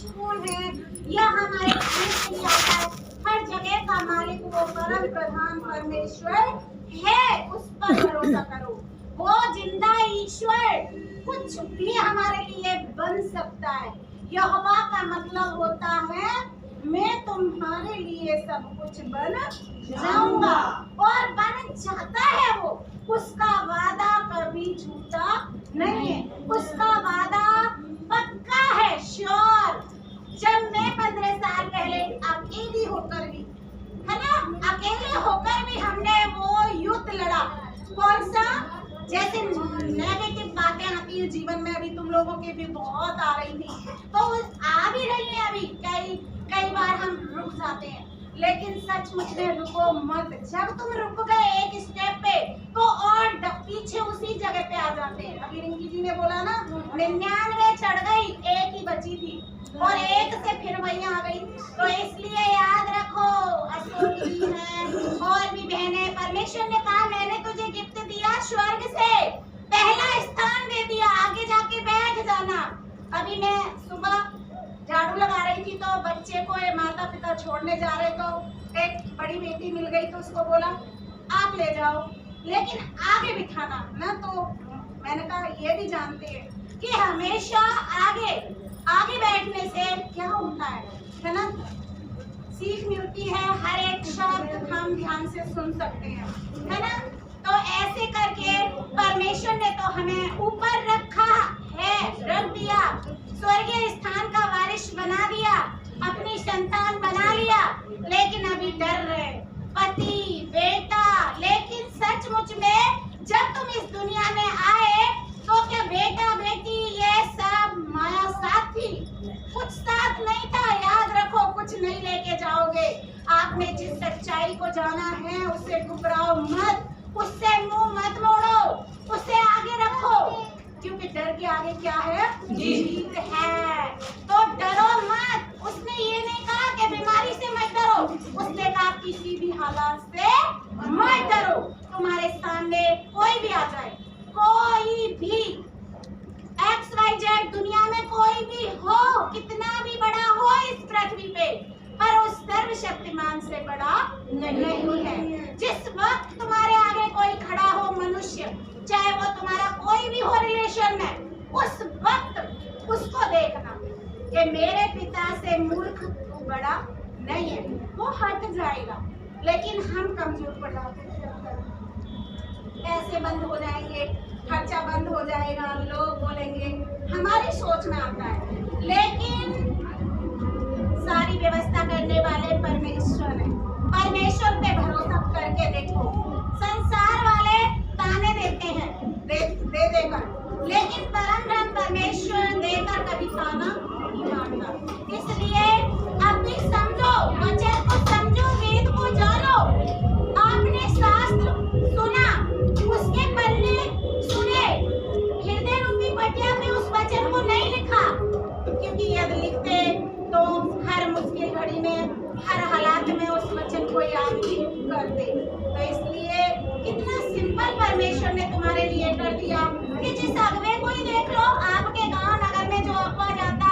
खून है, यह हमारे खाने के लिए आता है। हर जगह का मालिक वो परम प्रधान परमेश्वर है, उस पर भरोसा करो। वो जिंदा ईश्वर कुछ भी हमारे लिए बन सकता है। यहोवा का मतलब होता है मैं तुम्हारे लिए सब कुछ बन जाऊंगा, और बन जाता है वो। उसका वादा कभी झूठा नहीं है, उसका वादा पक्का है, श्योर। जब मैं 15 साल पहले अकेली होकर भी, है ना, अकेले होकर भी हमने वो युद्ध लड़ा। कौन सा? जैसे नेगेटिव बातें आती है जीवन में, अभी तुम लोगों के भी बहुत आ रही थी, तो आ भी रही है अभी। कई बार हम रुक जाते हैं, लेकिन सचमुच में रुको मत। जब तुम रुक गए एक स्टेप पे, तो और पीछे उसी जगह पे आ जाते हैं। अभी रिंकी जी ने बोला ना, 99 चढ़ गई, एक ही बची थी, और एक से फिर वही आ गई। तो इसलिए याद रखो, अशोकी है और भी बहनें, परमेश्वर ने कहा मैंने तुझे गिफ्ट दिया स्वर्ग से, पहला स्थान दे दिया, आगे जाके बैठ जाना। अभी मैं सुबह झाड़ू लगा रही थी, तो बच्चे को माता पिता छोड़ने जा रहे, तो एक बड़ी बेटी मिल गई, तो उसको बोला आप ले जाओ, लेकिन आगे बिठाना ना। तो मैंने कहा ये भी जानते हैं कि हमेशा आगे बैठने से क्या होता है ना, सीख मिलती है, हर एक शब्द हम ध्यान से सुन सकते हैं, है ना। तो ऐसे करके परमेश्वर ने तो हमें ऊपर रखा है, रख दिया, स्वर्गीय स्थान का वारिस बना दिया, अपनी संतान बना लिया, लेकिन अभी डर रहे पति बेटा। लेकिन सचमुच में जब तुम इस दुनिया में आए, तो क्या बेटा बेटी ये सब माया साथ थी? कुछ साथ नहीं था, याद रखो, कुछ नहीं लेके जाओगे। आपने जिस सच्चाई को जाना है उससे घबराओ मत, उससे मुंह मत मोड़ो, उससे आगे रखो, क्योंकि डर के आगे क्या है? जीत है। तो डरो मत। उसने ये नहीं कहा कि बीमारी से मत डरो, उसने कहा किसी भी हालात से मत डरो। तुम्हारे सामने कोई भी आ जाए, कोई भी XYZ दुनिया में कोई भी हो, कितना भी बड़ा हो इस पृथ्वी पे, पर उस सर्वशक्तिमान से बड़ा नहीं है। जिस वक्त तुम्हारे आगे कोई खड़ा हो मनुष्य, चाहे वो तुम्हारा कोई भी हो रिलेशन में, उस वक्त उसको देखना कि मेरे पिता से मूर्ख तू बड़ा नहीं है, वो हट जाएगा। लेकिन हम कमजोर पड़ जाते हैं, पैसे बंद हो जाएंगे, खर्चा बंद हो जाएगा, लोग बोलेंगे, हमारी सोच में आता है। लेकिन सारी व्यवस्था करने वाले परमेश्वर है। परमेश्वर पे भरोसा करके देखो। संसार वाले ताने देते हैं दे देकर, लेकिन परम ब्रह्म परमेश्वर देकर कभी ताना नहीं मारता। इसलिए अभी समझो, वचन को समझो, वेद को जानो। आपने शास्त्र सुना, उसके पन्ने सुने, हृदय रूपी पटिया में उस वचन को नहीं लिखा, क्योंकि यदि लिखते तो हर मुश्किल घड़ी में, हर हालात में उस वचन को याद भी करते। तो इसलिए कितना सिंपल परमेश्वर ने तुम्हारे लिए कर दिया कि जिस अगवे को ही देख लो, आपके गांव नगर में जो अगवा जाता,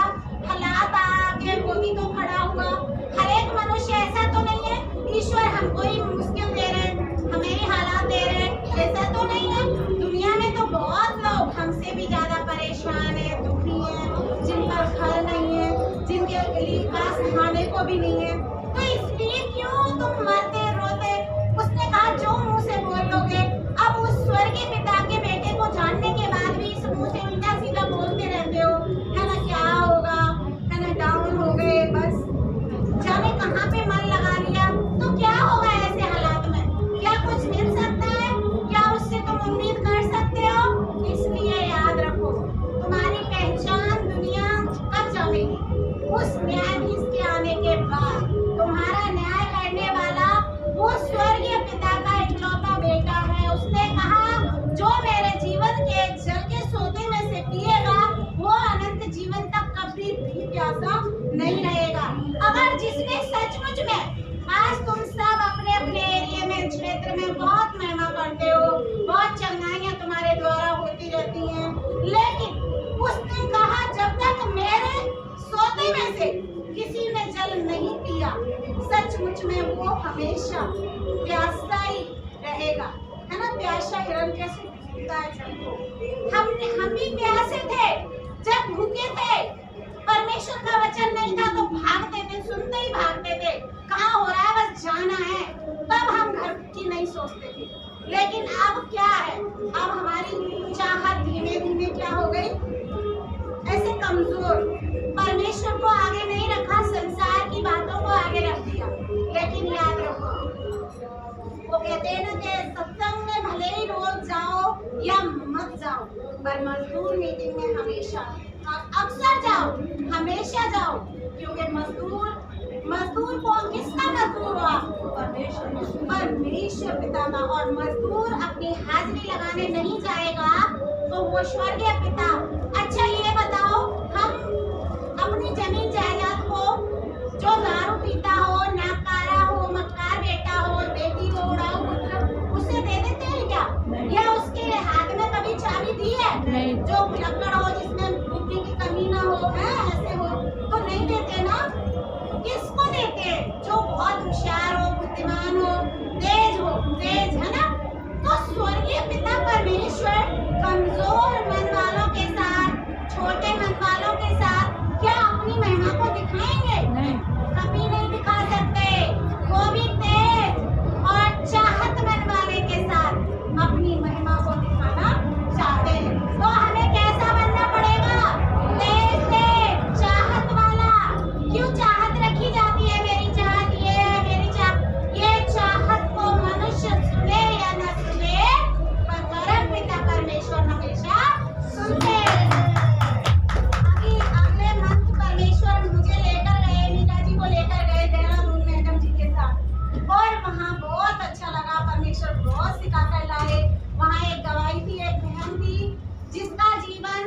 हालात आके वो भी तो खड़ा हुआ। हर एक मनुष्य ऐसा तो नहीं है ईश्वर हमको ही मुश्किल दे रहे, हमें ही हालात दे रहे, ऐसा तो नहीं है। दुनिया में तो बहुत लोग हमसे भी ज्यादा परेशान है, दुखी है, जिन पर घर नहीं है, जिनके लिए खास खाने को भी नहीं है। तो इसलिए क्यों तुम मरते रोते? उसने कहा जो मुंह से बोल लोगे। अब उस स्वर्गीय पिता के बेटे को जानने के बाद भी इस मुंह से उल्टा सीधा बोलते रहते हो, है ना, क्या होगा, है ना, डाउन हो गए, बस जाने कहाँ पे मन लगा लिया। तो क्या होगा ऐसे हालात में? क्या कुछ मिल सकता है? क्या उससे तुम उम्मीद कर सकते हो? इसलिए याद रखो, तुम्हारी पहचान दुनिया कब जमेगी? उस न्यायाधीश के आने के बाद। तुम्हारा न्याय करने वाला वो स्वर्गीय पिता का इकलौता बेटा है। उसने कहा जो मेरे जीवन के जल के सोते में से पिएगा, वो अनंत जीवन तक कभी भी प्यासा नहीं रहेगा। अगर जिसने सचमुच में, आज तुम सब अपने अपने एरिया में, क्षेत्र में बहुत महिमा करते हो, बहुत चंगाइयां तुम्हारे द्वारा होती रहती हैं, लेकिन उसने कहा जब तक मेरे सोते में से से किसी ने जल नहीं पिया, सचमुच में वो हमेशा प्यासा ही रहेगा। है ना, प्यासा हिरण कैसे पीता है जल को। हम भी प्यासे थे जब भूखे थे, परमेश्वर का वचन नहीं था तो भागते थे, सुनते ही भागते थे, कहाँ हो रहा है बस जाना है, तब हम घर की नहीं सोचते थे। लेकिन अब क्या है, अब हमारी चाहत धीमे धीमे क्या हो गई, ऐसे कमजोर, परमेश्वर को आगे नहीं रखा, संसार की बातों को आगे रख दिया। लेकिन याद रखो, वो कहते हैं ना कि सत्संग में भले ही रोज जाओ या मत जाओ, पर मजदूर मीटिंग में हमेशा, अक्सर जाओ, हमेशा जाओ, क्योंकि मजदूर कौन, किसका मजदूर हुआ, परमेश्वर पिता का। और मजदूर अपनी हाजिरी लगाने नहीं जाएगा तो वो स्वर्गीय पिता। अच्छा ये बताओ, हम अपनी जमीन जायदाद को, जो दारू पीता हो, नाकारा हो, मक्कार बेटा हो, बेटी हो, उड़ाऊ पुत्र, उसे दे देते हैं क्या? या उसके हाथ में कभी चाबी दी है? नहीं। जो भुलक्कड़ हो, जिसमें बुद्धि की कमी ना हो, ऐसे हो तो नहीं देते ना। किसको देते हैं? जो बहुत होशियार हो, बुद्धिमान हो, तेज है ना। तो स्वर्गीय पिता परमेश्वर कमजोर मन वालों के साथ, छोटे मन वालों के साथ क्या अपनी महिमा को दिखाएंगे? नहीं, कभी नहीं दिखा सकते। वो भी तेज और चाहत मन वाले के साथ अपनी महिमा को दिखाना चाहते हैं। तो हमें कैसा बनना पड़ेगा? तेज, चाहत वाला। क्यों चाहत रखी जाती है? मेरी चाहत ये है, मेरी चाहत, ये चाहत को मनुष्य सुने या न सुने, पर परम पिता परमेश्वर हमेशा सुनते हैं। अगले मंथ परमेश्वर मुझे लेकर गए, मीता जी को लेकर गए देहरादून मैडम जी के साथ, और वहाँ बहुत अच्छा लगा। परमेश्वर बहुत सिखा कर लाए। वहाँ एक गवाही थी, एक बहन थी जिसका जीवन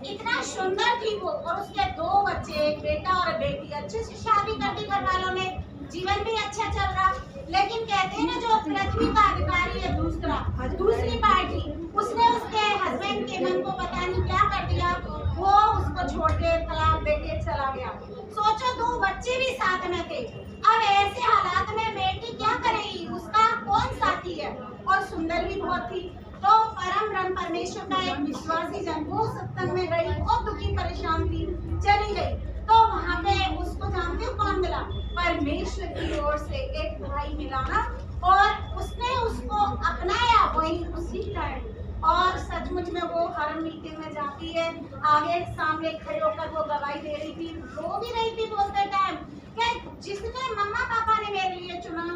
इतना सुंदर थी वो, और उसके 2 बच्चे, एक बेटा और बेटी, अच्छे से शादी कर दी घर वालों ने, जीवन भी अच्छा चल रहा। लेकिन कहते हैं ना, जो पृथ्वी का अधिकारी है दूसरी पार्टी, उसने उसके हस्बैंड के मन को पता नहीं क्या कर दिया, वो उसको छोड़ के तलाक देके चला गया। सोचो, 2 बच्चे भी साथ में थे। अब ऐसे हालात में बेटी क्या करेगी? उसका कौन साथी है? और सुंदर भी बहुत थी। तो परम ब्रह्म परमेश्वर का एक विश्वासी जन वो सत्संग में गई, बहुत दुखी परेशान थी, चली गई। तो वहाँ पे उसको जानते हो कौन मिला? परमेश्वर की ओर से एक भाई मिला ना, और उसने उसको अपनाया वही उसी टाइम। और सचमुच में वो हर मीटिंग में जाती है, आगे सामने खड़े होकर वो गवाही दे रही थी, रो भी रही थी बोलते टाइम कि जिसने मम्मा पापा ने मेरे लिए चुना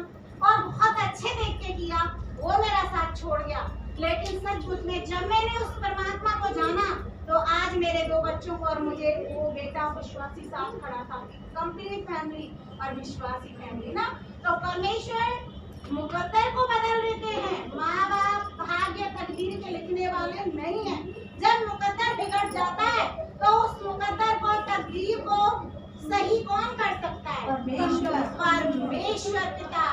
और बहुत अच्छे देख के किया, वो मेरा साथ छोड़ गया। लेकिन सचमुच में जब मैंने उस परमात्मा को जाना, तो आज मेरे 2 बच्चों को और मुझे वो बेटा विश्वासी साथ खड़ा था। कंप्लीट फैमिली और विश्वासी फैमिली ना। तो परमेश्वर मुकद्दर को बदल देते हैं। माँ बाप भाग्य तकदीर के लिखने वाले नहीं है। जब मुकद्दर बिगड़ जाता है तो उस मुकद्दर को, तकदीर को सही कौन कर सकता है? परमेश्वर पिता।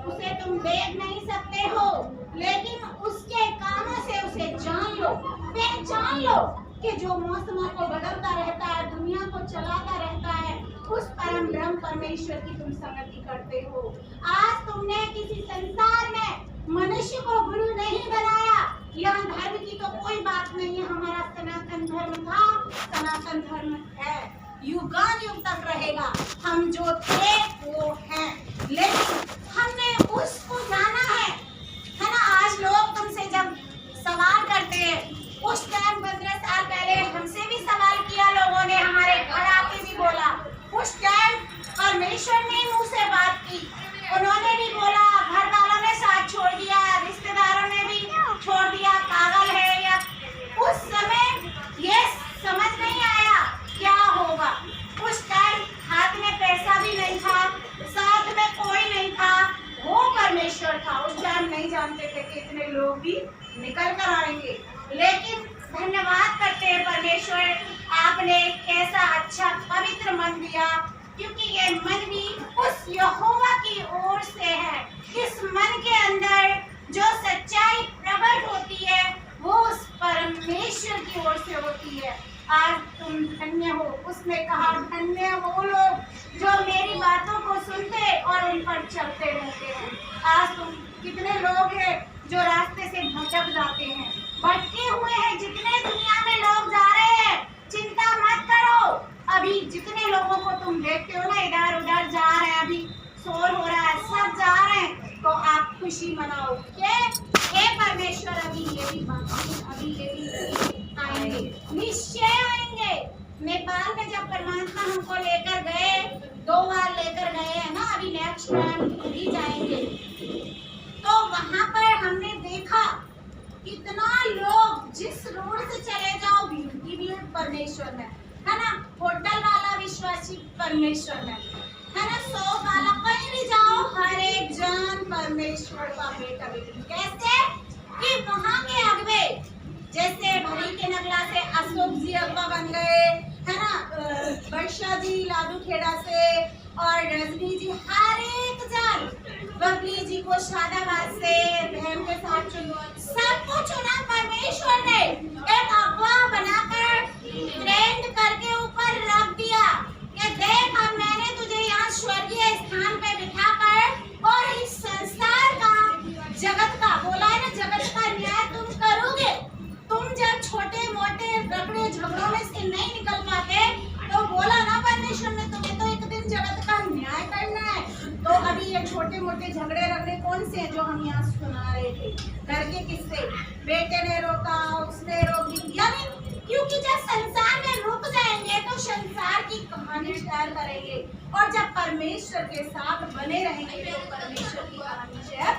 उसे तुम देख नहीं सकते हो, लेकिन उसके कामों से उसे जान लो, पहचान लो कि जो मौसमों को बदलता रहता है, दुनिया को चलाता रहता है, उस परम ब्रह्म परमेश्वर की तुम संगति करते हो। आज तुमने किसी संसार में मनुष्य को गुरु नहीं बनाया। यहाँ धर्म की तो कोई बात नहीं है। हमारा सनातन धर्म था, सनातन धर्म है, युगानुयुग तक रहेगा। हम जो थे वो हैं, लेकिन हमने उसको जाना है ना। आज लोग तुमसे जब सवाल करते हैं, उस टाइम 15 साल पहले हमसे भी सवाल किया लोगों ने, हमारे घर आके भी बोला। उस टाइम परमेश्वर ने मुंह से बात की, उन्होंने भी बोला, घर वालों ने साथ छोड़ दिया, रिश्तेदारों ने भी छोड़ दिया, पागल है या। उस समय ये समझ नहीं आया क्या होगा। उस टाइम हाथ में पैसा भी नहीं था, साथ में कोई नहीं था, वो परमेश्वर था। उस टाइम नहीं जानते थे कि इतने लोग भी निकल कर आएंगे। लेकिन धन्यवाद करते हैं परमेश्वर, आपने कैसा अच्छा पवित्र मन दिया, क्योंकि ये मन भी उस यहोवा की ओर से है। इस मन के अंदर जो सच्चाई प्रकट होती है वो उस परमेश्वर की ओर से होती है। आज तुम धन्य हो। उसने कहा धन्य वो लोग जो मेरी बातों को सुनते और उन पर चलते रहते हैं। आज तुम कितने लोग हैं जो रास्ते से भटक जाते हैं, भटके हुए हैं। जितने दुनिया में लोग जा रहे हैं, चिंता मत करो। अभी जितने लोगों को तुम देखते हो ना इधर उधर जा रहे हैं, अभी शोर हो रहा है, सब जा रहे हैं, तो आप खुशी मनाओ कि हे परमेश्वर अभी ये भी अभी ये भी आएंगे, निश्चय आएंगे। नेपाल में जब परमात्मा हमको लेकर गए, 2 बार लेकर गए हैं ना, अभी नेक्स्ट टाइम भी जाएंगे, तो वहां पर हमने देखा कितना लोग, जिस रोड से चले जाओ ब्यूटी भी परमेश्वर में है ना, होटल वाला विश्वासी परमेश्वर में है ना, 100 वाला कहीं भी जाओ, हर एक जन परमेश्वर का बेटा बेटी। कैसे कि वहां के अगवे, जैसे भरी के नगला से अशोक जी अगवा बन गए है ना, वर्षा जी लाडू खेड़ा से, और रजनी जी, हर एक जन, बबली जी को शादाबाद से बहन के साथ चुना, सबको चुना परमेश्वर ने, एक अगवा बनाकर ट्रेंड करके ऊपर रख दिया कि देख हम मैंने तुझे यहाँ स्वर्गीय स्थान पे बिठाकर और इस संसार का, जगत का, बोला है ना, जगत का न्याय तुम करोगे। तुम जब छोटे मोटे रगड़े झगड़ों में से नहीं निकल पाते, तो बोला ना परमेश्वर ने तुम्हें तो एक दिन जगत का न्याय करना है। तो अभी ये छोटे मोटे झगड़े रगड़े कौन से हैं जो हम यहाँ सुना रहे थे, घर के किस्से, बेटे ने रोका, उसने रोक दी, यानी क्योंकि जब संसार में रुक जाएंगे तो संसार की कहानी शेयर करेंगे, और जब परमेश्वर के साथ बने रहेंगे तो परमेश्वर की कहानी शेयर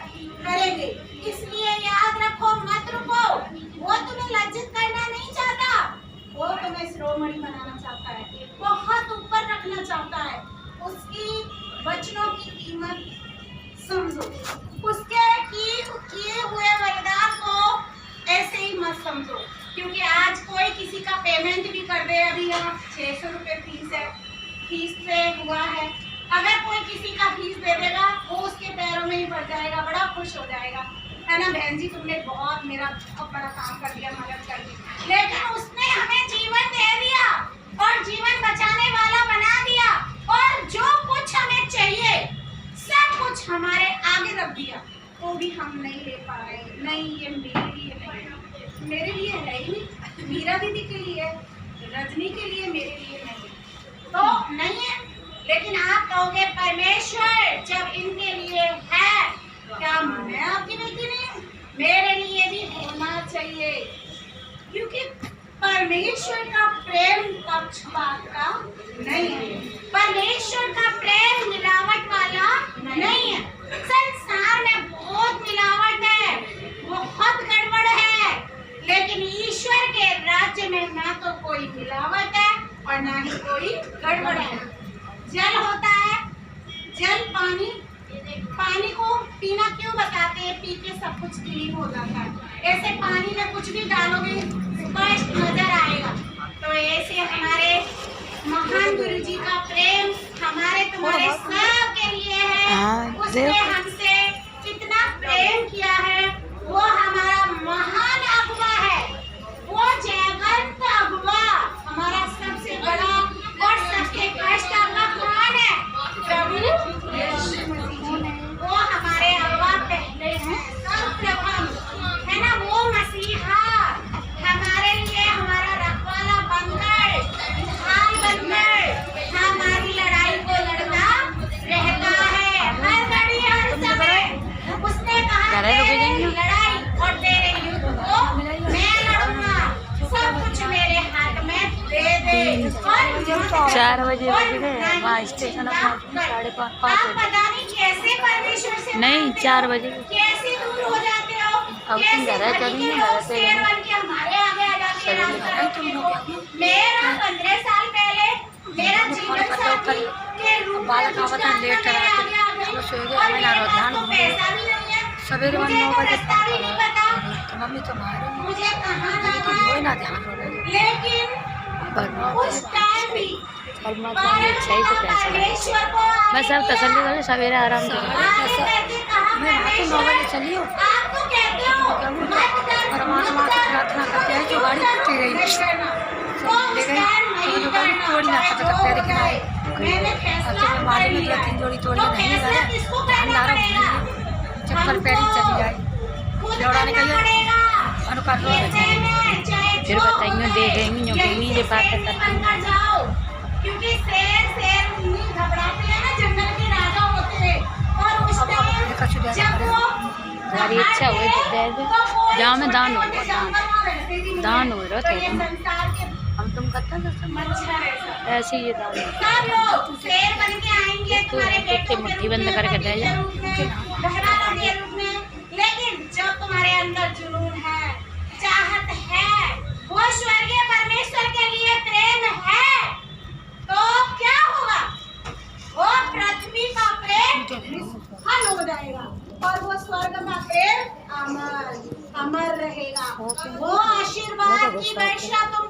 करेंगे। इसलिए याद रखो, मत रुको। वो तुम्हें लज्जित करना नहीं चाहता, वो तुम्हें शिरोमणि बनाना चाहता है, बहुत ऊपर रखना चाहता है। उसकी वचनों की कीमत समझो, उसके किए हुए वरदान को ऐसे ही मत समझो, क्योंकि आज कोई किसी का पेमेंट भी कर दे, अभी यहाँ 600 रुपये फीस है, फीस से हुआ है, अगर कोई किसी का फीस दे देगा वो उसके पैरों में ही पड़ जाएगा, बड़ा खुश हो जाएगा, है ना, बहन जी तुमने बहुत मेरा बहुत बड़ा काम कर दिया, मदद कर दी। लेकिन उसने हमें जीवन दे दिया और जीवन बचाने वाला बना दिया, और जो कुछ हमें चाहिए सब कुछ हमारे आगे रख दिया, तो भी हम नहीं ले पा रहे। नहीं, ये मेरे लिए नहीं, मेरे लिए है ही नहीं, मीरा दीदी के लिए, रजनी के लिए, मेरे लिए नहीं, तो नहीं है। लेकिन आप कहोगे परमेश्वर जब इनके लिए है, क्या मैं आपकी बेटी नहीं हूँ? मेरे लिए भी होना चाहिए, क्योंकि परमेश्वर का प्रेम पक्षपात का नहीं है, परमेश्वर का प्रेम मिलावट वाला नहीं है। संसार में बहुत मिलावट है, बहुत गड़बड़ है, लेकिन ईश्वर के राज्य में ना तो कोई मिलावट है और ना ही कोई गड़बड़ है। जल होता है, जल पानी, पानी को पीना क्यों बताते हैं? पी के सब कुछ क्लीन हो जाता है। ऐसे पानी में कुछ भी डालोगे स्पष्ट नजर आएगा। तो ऐसे हमारे महान गुरु जी का प्रेम हमारे तुम्हारे सब के लिए है। उसने हमसे कितना प्रेम किया है, वो हमारा महान अगुवा है, वो जयवंत अगुवा, हमारा सबसे बड़ा और सबसे कष्ट अगुवा कौन है? प्रभु यीशु मसीह। वो हमारे अगुवा पहले हैं, सर्वप्रथम है ना, वो मसीहा हमारे लिए हमारा रखवाला बनकर, ढाल बनकर हमारी लड़ाई को लड़ता रहता है, हर घड़ी हर समय। उसने कहा तेरी लड़ाई और तेरे युद्ध को मैं लड़ूंगा, सब कुछ मेरे हाथ में दे दे। 4 बजे वहाँ स्टेशन आप 5:30 पता नहीं कैसे परमेश्वर से नहीं 4 बजे कैसे दूर हो जाते हो, अब तुम घर है चलेंगे हमारे आगे आ जाते हैं। मेरा 15 साल पहले मेरा जीवन साथी के रूप में बालक आवत है लेट कराते सो गए, हमें ना ध्यान सवेरे 9 बजे मम्मी तो मारे मुझे कहाँ जाना कोई ना है, ध्यान हो रहा, लेकिन उस टाइम भी सही से पैसा मैं सब तसल्ली कर सवेरे आराम से मैं रात 9 बजे चली हूँ परमात्मा की प्रार्थना करते हैं जो गाड़ी छूटी रही वो स्टैंड नहीं करना चाहे जो हो जाए। मैंने फैसला कर लिया है, तो फैसला किसको करना पड़ेगा? चप्पल पैरी चली जाए खुद लौड़ाने करना का पड़ेगा। अनुकाट कहते हैं चाहे फिर जो बताएंगे, हो देखेंगे, जाए, जोगेंगे, यहीं ये से बातें शेर करते हैं। बनकर जाओ, क्योंकि शेर नहीं घबराते हैं ना, जंगल के राजा होते हैं। और उस टाइम जब वो हमारी इच्छा हुई तो दे दे। जहाँ में दान हो, दान हो रहा तो ये था। संसार के हम तुम करते हैं तो मच्छर है सब। ऐसे ही ये दान है। सब लोग शेर बन के आएंगे तो तुम्हारे कुत्ते बेटों के मुट्ठी रूप बंद में, करके पति दे के जाओ। रूप में, बहना के रूप में। लेकिन जब तुम्हारे अंदर जुनून है, चाहत है, वो स्वर्गीय परमेश्वर के लिए प्रेम है, तो क्या होगा? वो पृथ्वी का प्रेम हल हो जाएगा और वो स्वर्ग का प्रेम अमर अमर रहेगा। वो आशीर्वाद की वर्षा तुम